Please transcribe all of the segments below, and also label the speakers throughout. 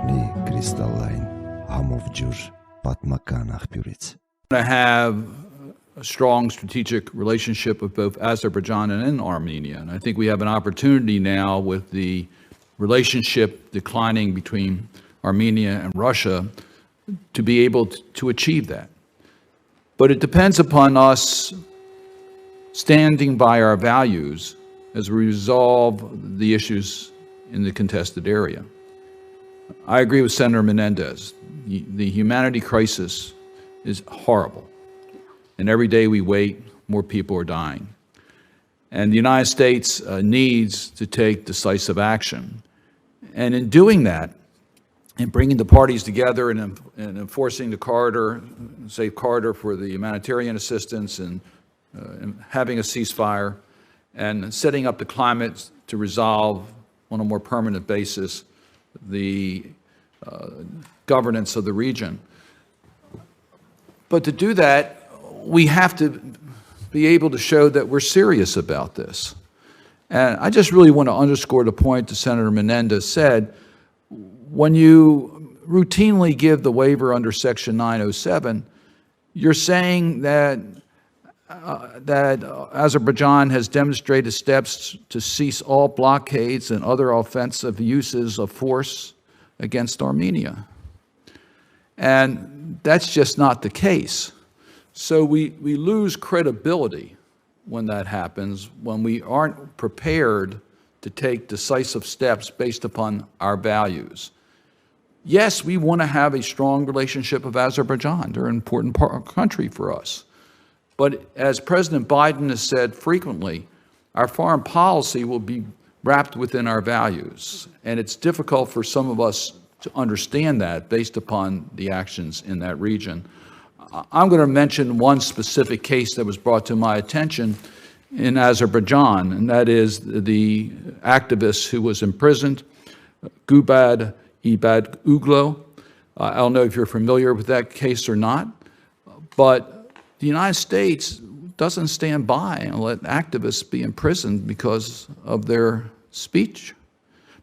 Speaker 1: մի կրիստալային համով ջուր պատմական աղբյուրից.
Speaker 2: To have a strong strategic relationship with both Azerbaijan and Armenia. And I think we have an opportunity now with the relationship declining between Armenia and Russia to be able to achieve that. But it depends upon us standing by our values as we resolve the issues in the contested area. I agree with Senator Menendez. The humanity crisis is horrible. And every day we wait, more people are dying. And the United States needs to take decisive action. And in doing that, in bringing the parties together and enforcing the corridor, safe corridor for the humanitarian assistance and having a ceasefire and setting up the climate to resolve on a more permanent basis the governance of the region. But to do that, we have to be able to show that we're serious about this. And I just really want to underscore the point that Senator Menendez said. When you routinely give the waiver under Section 907, you're saying that Azerbaijan has demonstrated steps to cease all blockades and other offensive uses of force against Armenia. And that's just not the case. So we lose credibility when that happens, when we aren't prepared to take decisive steps based upon our values. Yes, we want to have a strong relationship with Azerbaijan. They're an important country for us. But as President Biden has said frequently, our foreign policy will be wrapped within our values. And it's difficult for some of us to understand that based upon the actions in that region. I'm going to mention one specific case that was brought to my attention in Azerbaijan, and that is the activist who was imprisoned, Gubad Ibad Uglo. I don't know if you're familiar with that case or not, but the United States doesn't stand by and let activists be imprisoned because of their speech,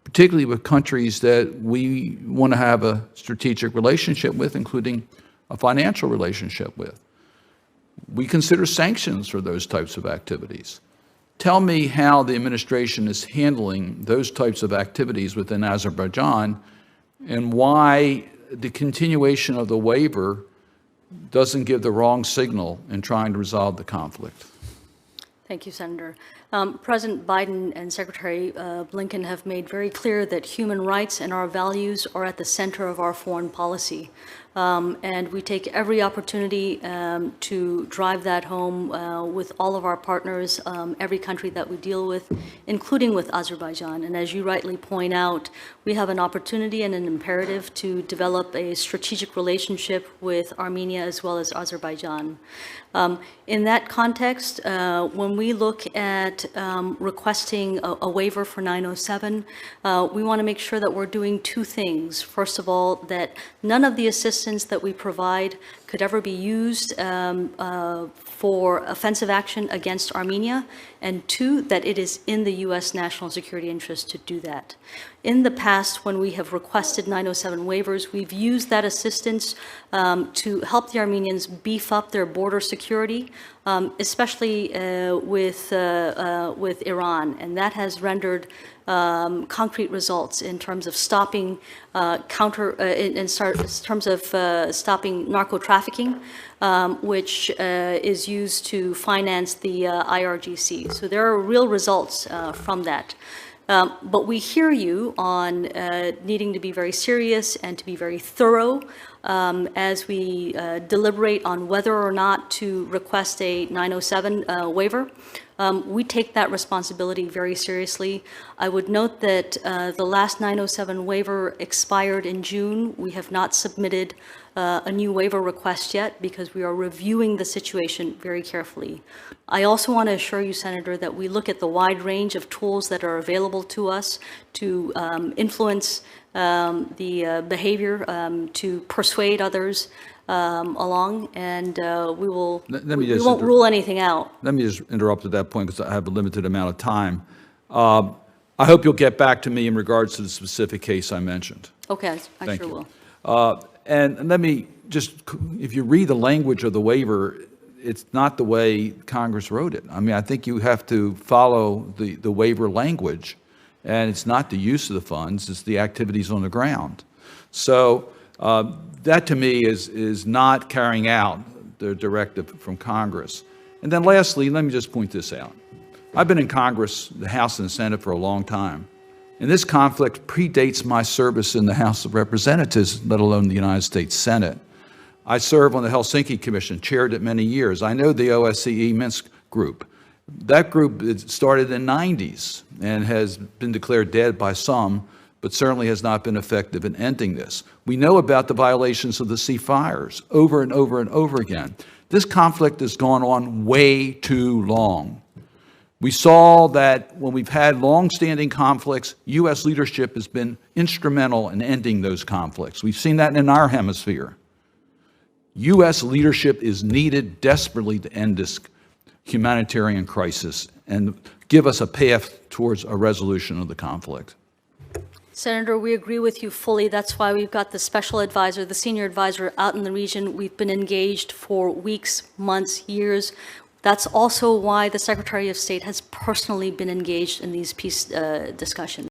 Speaker 2: particularly with countries that we want to have a strategic relationship with, including a financial relationship with. We consider sanctions for those types of activities. Tell me how the administration is handling those types of activities within Azerbaijan and why the continuation of the waiver doesn't give the wrong signal in trying to resolve the conflict.
Speaker 3: Thank you, Senator. President Biden and Secretary Blinken have made very clear that human rights and our values are at the center of our foreign policy. And we take every opportunity to drive that home with all of our partners, every country that we deal with, including with Azerbaijan. And as you rightly point out, we have an opportunity and an imperative to develop a strategic relationship with Armenia as well as Azerbaijan. In that context, when we look at requesting a waiver for 907, we want to make sure that we're doing two things. First of all, that none of the assistance that we provide could ever be used for offensive action against Armenia, and two, that it is in the U.S. national security interest to do that. In the past, when we have requested 907 waivers, we've used that assistance to help the Armenians beef up their border security, especially with Iran, and that has rendered concrete results in terms of stopping stopping narco trafficking, which is used to finance the IRGC. So there are real results from that. But we hear you on needing to be very serious and to be very thorough as we deliberate on whether or not to request a 907 waiver. We take that responsibility very seriously. I would note that the last 907 waiver expired in June. We have not submitted a new waiver request yet because we are reviewing the situation very carefully. I also want to assure you, Senator, that we look at the wide range of tools that are available to us to influence the behavior, to persuade others along, and we won't rule anything out.
Speaker 2: Let me just interrupt at that point because I have a limited amount of time. I hope you'll get back to me in regards to the specific case I mentioned.
Speaker 3: Okay, I
Speaker 2: Thank
Speaker 3: sure
Speaker 2: you.
Speaker 3: will.
Speaker 2: And let me just, if you read the language of the waiver, it's not the way Congress wrote it. I mean, I think you have to follow the waiver language, and it's not the use of the funds, it's the activities on the ground. So that to me is not carrying out the directive from Congress. And then lastly, let me just point this out. I've been in Congress, the House and the Senate for a long time. And this conflict predates my service in the House of Representatives, let alone the United States Senate. I serve on the Helsinki Commission, chaired it many years. I know the OSCE Minsk group. That group started in the 90s and has been declared dead by some, but certainly has not been effective in ending this. We know about the violations of the ceasefires over and over and over again. This conflict has gone on way too long. We saw that when we've had long-standing conflicts, U.S. leadership has been instrumental in ending those conflicts. We've seen that in our hemisphere. U.S. leadership is needed desperately to end this humanitarian crisis and give us a path towards a resolution of the conflict.
Speaker 3: Senator, we agree with you fully. That's why we've got the special advisor, the senior advisor out in the region. We've been engaged for weeks, months, years. That's also why the Secretary of State has personally been engaged in these peace discussions.